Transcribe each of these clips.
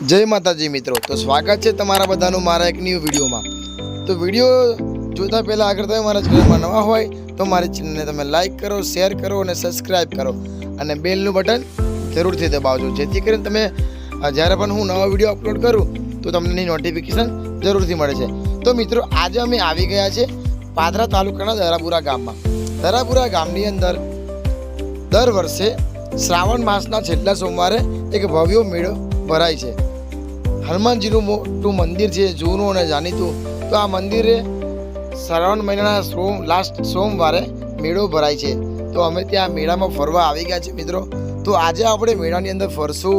જય માતાજી મિત્રો, તો સ્વાગત છે તમારા બધાનું મારા એક ન્યૂ વિડીયોમાં। તો વિડીયો જોતા પહેલાં આગળ તમે મારા ચેનલમાં નવા હોય તો મારી ચેનલને તમે લાઇક કરો, શેર કરો અને સબસ્ક્રાઈબ કરો અને બેલનું બટન જરૂરથી દબાવજો, જેથી કરીને તમે જ્યારે પણ હું નવા વિડીયો અપલોડ કરું તો તમને નોટિફિકેશન જરૂરથી મળે છે। તો મિત્રો, આજે અમે આવી ગયા છે પાદરા તાલુકાના દરાપુરા ગામમાં। દરાપુરા ગામની અંદર દર વર્ષે શ્રાવણ માસના છેલ્લા સોમવારે એક ભવ્ય મેળો ભરાય છે। હનુમાનજીનું મોટું મંદિર છે, જૂનું અને જાણીતું। તો આ મંદિરે શ્રાવણ મહિનાના લાસ્ટ સોમવારે મેળો ભરાય છે। તો અમે ત્યાં મેળામાં ફરવા આવી ગયા છે મિત્રો। તો આજે આપણે મેળાની અંદર ફરશું,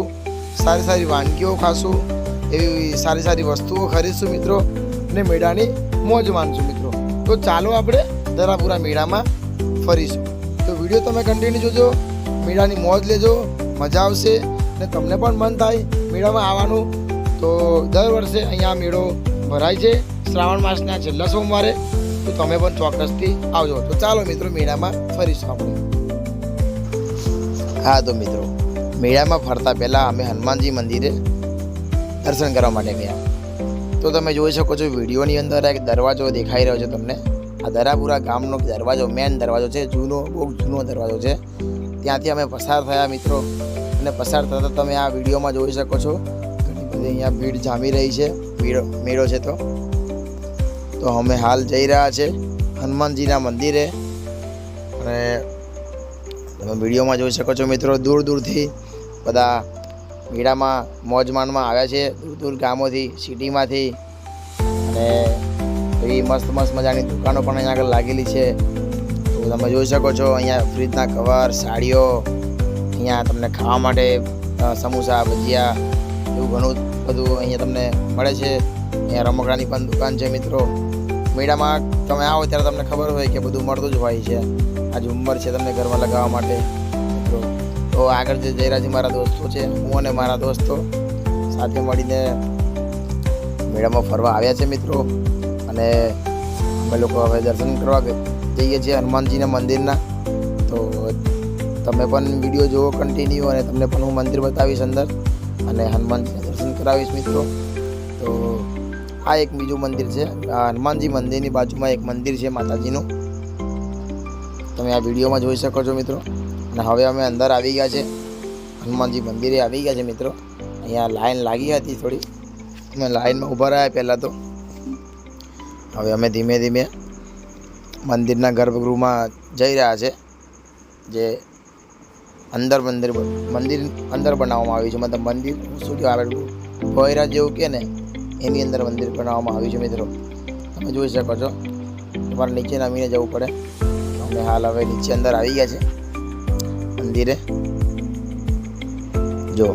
સારી સારી વાનગીઓ ખાશું, એવી સારી સારી વસ્તુઓ ખરીદશું મિત્રો અને મેળાની મોજ માણશું મિત્રો। તો ચાલો આપણે દરાપુરા મેળામાં ફરીશું। તો વિડીયો તમે કન્ટિન્યુ જોજો, મેળાની મોજ લેજો, મજા આવશે અને તમને પણ મન થાય મેળામાં આવવાનું। તો દર વર્ષે અહીંયા મેળો ભરાય છે શ્રાવણ માસના છેલ્લા સોમવારે। તો તમે પણ ચોક્કસથી આવજો। તો ચાલો મિત્રો, મેળામાં ફરીશું આપણે। હા તો મિત્રો, મેળામાં ફરતા પહેલાં અમે હનુમાનજી મંદિરે દર્શન કરવા માટે ગયા। તો તમે જોઈ શકો છો વિડીયોની અંદર એક દરવાજો દેખાઈ રહ્યો છે તમને। આ દરાપુરા ગામનો દરવાજો, મેન દરવાજો છે, બહુ જૂનો દરવાજો છે। ત્યાંથી અમે પસાર થયા મિત્રો, અને પસાર થતાં તમે આ વિડીયોમાં જોઈ શકો છો ઘણી બધી અહીંયા ભીડ જામી રહી છે, મેળો છે। તો અમે હાલ જઈ રહ્યા છે હનુમાનજીના મંદિરે, અને તમે વિડીયોમાં જોઈ શકો છો મિત્રો દૂર દૂરથી બધા મેળામાં મોજ માણવા આવ્યા છે, દૂર દૂર ગામોથી, સિટીમાંથી। અને એવી મસ્ત મસ્ત મજાની દુકાનો પણ અહીંયા આગળ લાગેલી છે। તો તમે જોઈ શકો છો અહીંયા ફ્રીજના કવર, સાડીઓ, અહીંયા તમને ખાવા માટે સમોસા, ભજીયા, એવું ઘણું બધું અહીંયા તમને મળે છે। અહીંયા રમકડાની પણ દુકાન છે મિત્રો। મેળામાં તમે આવો ત્યારે તમને ખબર હોય કે બધું મળતું જ હોય છે। આ ઝુમ્મર છે તમને ઘરમાં લગાવવા માટે મિત્રો। તો આગળ જે જઈ રહ્યા છે મારા દોસ્તો છે, હું અને મારા દોસ્તો સાથે મળીને મેળામાં ફરવા આવ્યા છે મિત્રો। અને અમે લોકો હવે દર્શન કરવા જઈએ છીએ હનુમાનજીના મંદિરના। તો તમે પણ વિડીયો જુઓ કન્ટિન્યુ, અને તમને પણ હું મંદિર બતાવીશ અંદર, અને હનુમાનજીના દર્શન કરાવીશ મિત્રો। તો આ એક બીજું મંદિર છે, આ હનુમાનજી મંદિરની બાજુમાં એક મંદિર છે માતાજીનું, તમે આ વિડીયોમાં જોઈ શકો છો મિત્રો। અને હવે અમે અંદર આવી ગયા છે, હનુમાનજી મંદિરે આવી ગયા છે મિત્રો। અહીંયા લાઈન લાગી હતી થોડી, અમે લાઈનમાં ઊભા રહ્યા પહેલાં। તો હવે અમે ધીમે ધીમે મંદિરના ગર્ભગૃહમાં જઈ રહ્યા છે, જે મંદિર અંદર બનાવવામાં આવ્યું છે, મતલબ મંદિર શું કહેવાય, ભોયરા જેવું કે ને એની અંદર મંદિર બનાવવામાં આવ્યું છે મિત્રો। તમે જોઈ શકો છો, તમારે નીચે નામીને જવું પડે। અમે હાલ હવે નીચે અંદર આવી ગયા છે મંદિરે। જો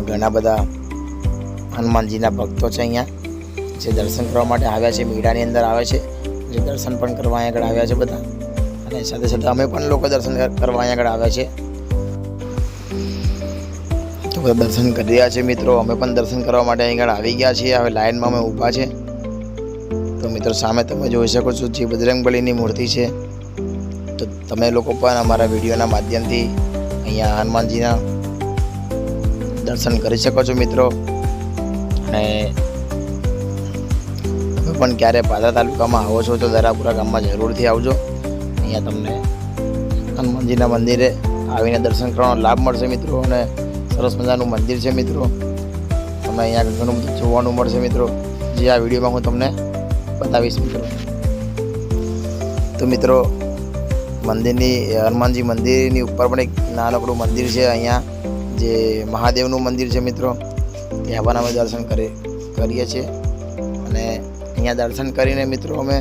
ઘણા બધા હનુમાનજીના ભક્તો છે અહીંયા, જે દર્શન કરવા માટે આવ્યા છે, મેળાની અંદર આવે છે, જે દર્શન પણ કરવા અહીંયા આગળ આવ્યા છે બધા। અને સાથે સાથે અમે પણ લોકો દર્શન કરવા અહીંયા આગળ આવ્યા છે। તો બધા દર્શન કરી રહ્યા છે મિત્રો, અમે પણ દર્શન કરવા માટે અહીં આગળ આવી ગયા છીએ। હવે લાઈનમાં અમે ઊભા છે। તો મિત્રો, સામે તમે જોઈ શકો છો જે બજરંગબલીની મૂર્તિ છે। તો તમે લોકો પણ અમારા વિડીયોના માધ્યમથી અહીંયા હનુમાનજીના દર્શન કરી શકો છો મિત્રો। અને તમે પણ ક્યારે પાદરા તાલુકામાં આવો છો તો દરાપુરા ગામમાં જરૂરથી આવજો। અહીંયા તમને હનુમાનજીના મંદિરે આવીને દર્શન કરવાનો લાભ મળશે મિત્રો, અને સરસ મજાનું મંદિર છે મિત્રો। તમને અહીંયા ઘણું બધું જોવાનું મળશે મિત્રો, જે આ વિડીયોમાં હું તમને બતાવીશ મિત્રો। તો મિત્રો, હનુમાનજી મંદિરની ઉપર પણ એક નાનકડું મંદિર છે અહીંયા, જે મહાદેવનું મંદિર છે મિત્રો। ત્યાં પણ અમે દર્શન કરીએ છીએ, અને અહીંયા દર્શન કરીને મિત્રો અમે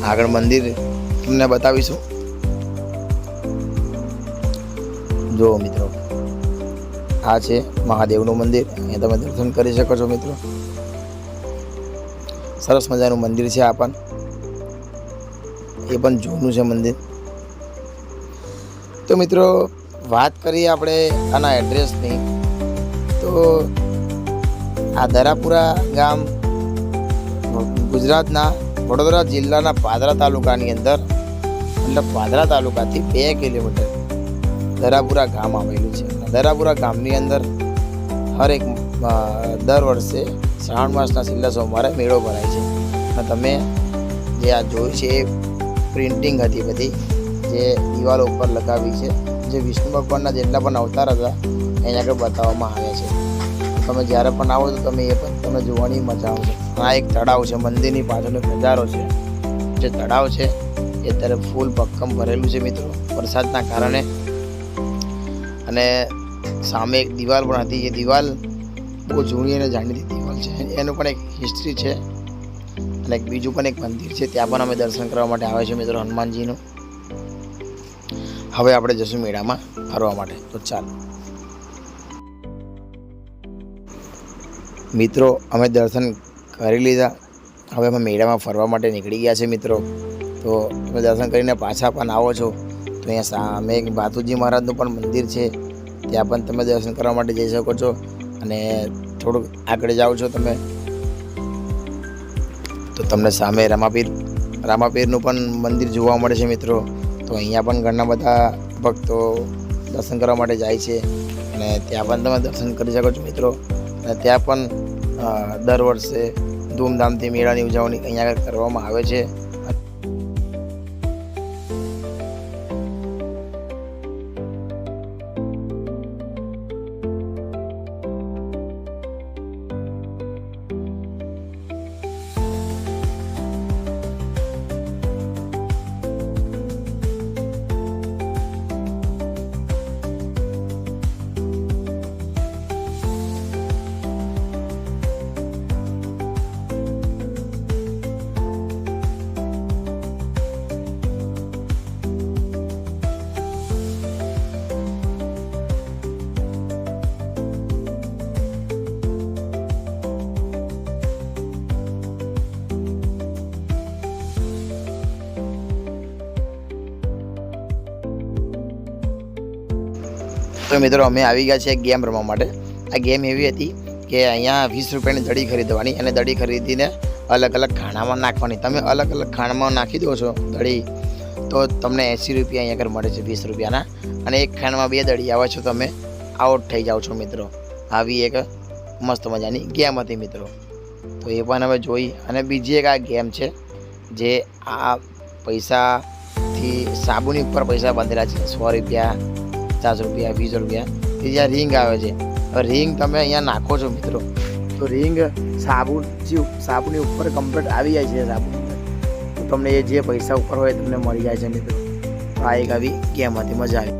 આગળ મંદિર તમને બતાવીશું। જો મિત્રો, આ છે મહાદેવનું મંદિર, અહીંયા તમે દર્શન કરી શકો છો મિત્રો। સરસ મજાનું મંદિર છે આ પણ, એ પણ જૂનું છે મંદિર। તો મિત્રો, વાત કરીએ આપણે આના એડ્રેસની, તો આ દરાપુરા ગામ ગુજરાતના વડોદરા જિલ્લાના પાદરા તાલુકાની અંદર, મતલબ પાદરા તાલુકાથી 2 કિલોમીટર દરાપુરા ગામ આવેલું છે। દરાપુરા ગામની અંદર હરેક દર વર્ષે શ્રાવણ માસના છેલ્લા સોમવારે મેળો ભરાય છે. અને તમે જે આ જોયું છે એ પ્રિન્ટિંગ હતી બધી, જે દિવાલો ઉપર લગાવી છે, જે વિષ્ણુ ભગવાનના જેટલા પણ અવતાર હતા અહીંયા આગળ બતાવવામાં આવ્યા છે. તમે જ્યારે પણ આવો તો તમે એ પણ તમને જોવાની મજા આવશે. આ એક તળાવ છે, મંદિરની પાછળનો નજારો છે. જે તળાવ છે એ અત્યારે ફૂલ ભક્કમ ભરેલું છે મિત્રો, વરસાદના કારણે. અને સામે એક દિવાલ પણ હતી. એ દિવાલ બહુ જૂની અને જાણીતી દિવાલ છે, એનું પણ એક હિસ્ટ્રી છે. અને એક બીજું પણ એક મંદિર છે, ત્યાં પણ અમે દર્શન કરવા માટે આવે છે મિત્રો હનુમાનજીનું. હવે આપણે જશું મેળામાં ફરવા માટે. તો ચાલો મિત્રો, અમે દર્શન કરી લીધા. હવે અમે મેળામાં ફરવા માટે નીકળી ગયા છે મિત્રો. તો તમે દર્શન કરીને પાછા પણ આવો છો તો અહીંયા સામે એક ભાતુજી મહારાજનું પણ મંદિર છે, ત્યાં પણ તમે દર્શન કરવા માટે જઈ શકો છો. અને થોડુંક આગળ જાઓ છો તમે તો તમને સામે રામાપીરનું પણ મંદિર જોવા મળે છે મિત્રો. તો અહીંયા પણ ઘણા બધા ભક્તો દર્શન કરવા માટે જાય છે, અને ત્યાં પણ તમે દર્શન કરી શકો છો મિત્રો. અને ત્યાં પણ દર વર્ષે ધૂમધામથી મેળાની ઉજવણી અહીંયા આગળ કરવામાં આવે છે. તો મિત્રો અમે આવી ગયા છીએ ગેમ રમવા માટે. આ ગેમ એવી હતી કે અહીંયા 20 રૂપિયાની દડી ખરીદવાની, અને દડી ખરીદીને અલગ અલગ ખાણામાં નાખવાની. તમે અલગ અલગ ખાણામાં નાખી દો છો દડી તો તમને 80 રૂપિયા અહીંયા આગળ મળે છે, 20 રૂપિયાના. અને એક ખાણામાં 2 દડી આવે છો, તમે આઉટ થઈ જાઓ છો મિત્રો. આવી એક મસ્ત મજાની ગેમ હતી મિત્રો. તો એ પણ અમે જોઈ. અને બીજી એક આ ગેમ છે જે આ પૈસાથી સાબુની ઉપર પૈસા બાંધેલા છે, 100 રૂપિયા, 50 રૂપિયા, 20 રૂપિયા. એ જ્યાં રિંગ આવે છે, રિંગ તમે અહીંયા નાખો છો મિત્રો તો રિંગ સાબુની ઉપર કમ્પ્લીટ આવી જાય છે. સાબુ તો તમને એ જે પૈસા ઉપર હોય તમને મળી જાય છે મિત્રો. તો આ એક આવી ગેમ હતી, મજા આવી.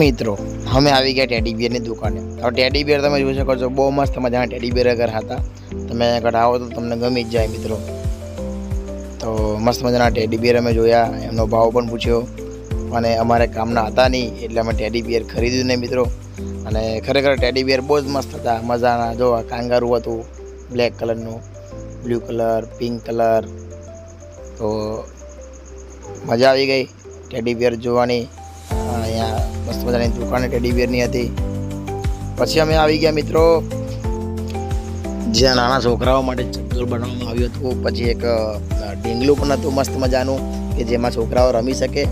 મિત્રો અમે આવી ગયા ટેડી બિયરની દુકાને. હવે ટેડી બિયર તમે જોઈ શકો છો, બહુ મસ્ત મજાના ટેડી બિયર અગર હતા. તમે આગળ આવો તો તમને ગમી જ જાય મિત્રો. તો મસ્ત મજાના ટેડી બિયર અમે જોયા, એમનો ભાવ પણ પૂછ્યો અને અમારે કામના હતા નહીં એટલે અમે ટેડી બિયર ખરીદ્યું નહીં મિત્રો. અને ખરેખર ટેડી બિયર બહુ જ મસ્ત હતા, મજાના. જો કાંગારું હતું બ્લેક કલરનું, બ્લુ કલર, પિંક કલર. તો મજા આવી ગઈ ટેડી બિયર જોવાની. અહીંયા મસ્ત મજાની દુકાને ટેડી બિયરની હતી. પછી અમે આવી ગયા મિત્રો જ્યાં નાના છોકરાઓ માટે ચકડોળ બનાવવામાં આવ્યું હતું. પછી એક ઢીંગલું પણ હતું મસ્ત મજાનું કે જેમાં છોકરાઓ રમી શકે.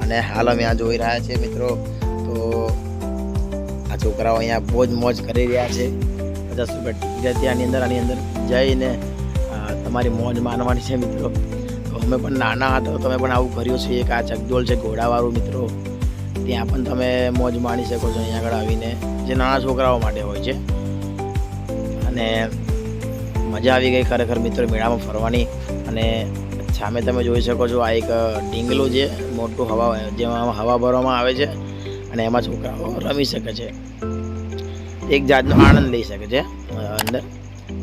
અને હાલ અમે આ જોઈ રહ્યા છે મિત્રો. તો આ છોકરાઓ અહીંયા બહુ જ મોજ કરી રહ્યા છે. 50 રૂપિયા ટિકિટ હતી આની અંદર જઈને તમારી મોજ માનવાની છે મિત્રો. તો અમે પણ નાના હતા તો તમે પણ આવું કર્યું છે. એક આ ચકડોળ છે ઘોડાવાળું મિત્રો, ત્યાં પણ તમે મોજ માણી શકો છો અહીંયા આગળ આવીને, જે નાના છોકરાઓ માટે હોય છે. અને મજા આવી ગઈ ખરેખર મિત્રો મેળામાં ફરવાની. અને સામે તમે જોઈ શકો છો આ એક ઢીંગલું છે મોટું, જેમાં હવા ભરવામાં આવે છે અને એમાં છોકરાઓ રમી શકે છે, એક જાતનો આનંદ લઈ શકે છે અંદર.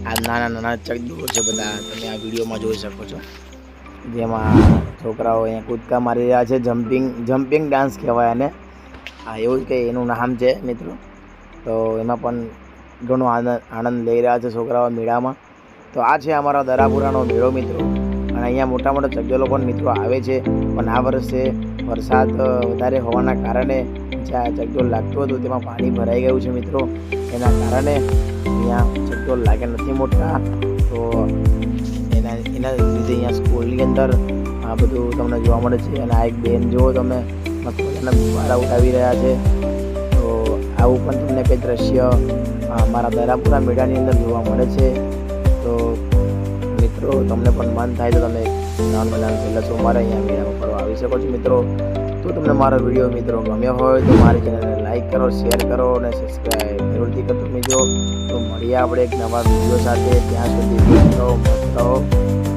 આ નાના નાના ચકડોળ છે બધા, તમે આ વિડીયોમાં જોઈ શકો છો, જેમાં છોકરાઓ અહીંયા કૂદકા મારી રહ્યા છે. જમ્પિંગ ડાન્સ કહેવાય અને હા એવું જ કંઈ એનું નામ છે મિત્રો. તો એમાં પણ ઘણો આનંદ લઈ રહ્યા છે છોકરાઓ મેળામાં. તો આ છે અમારા દરાપુરાનો મેળો મિત્રો. અને અહીંયા મોટા મોટા ચકડોળો પણ મિત્રો આવે છે. પણ આ વર્ષે વરસાદ વધારે હોવાના કારણે જ્યાં ચકડોળ લાગતું હતું તેમાં પાણી ભરાઈ ગયું છે મિત્રો. એના કારણે અહીંયા ચકડોળ લાગ્યા નથી મોટા. તો એના લીધે અહીંયા સ્કૂલની અંદર આ બધું તમને જોવા મળે છે. અને આ એક બેન જુઓ તમે, મસ્ત મજાના ગુબ્બારા ઉડાવી રહ્યા છે. તો આવું પણ તમને કંઈ દ્રશ્ય અમારા દરાપુરા મેળાની અંદર જોવા મળે છે. તો મિત્રો તમને પણ મન થાય તો તમે શ્રાવણ મહિનાના છેલ્લા સોમવારે અહીંયા મેળામાં ફરવા આવી શકો છો મિત્રો. તો તમને મારો વિડીયો મિત્રો ગમ્યો હોય તો મારી ચેનલને લાઈક કરો, શેર કરો અને સબસ્ક્રાઈબ જરૂરથી કરતો મિત્રો. તો મળીએ આપણે એક નવા વિડીયો સાથે. ત્યાં સુધી મસ્ત રહો.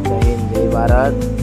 જય હિન્દ, જય ભારત.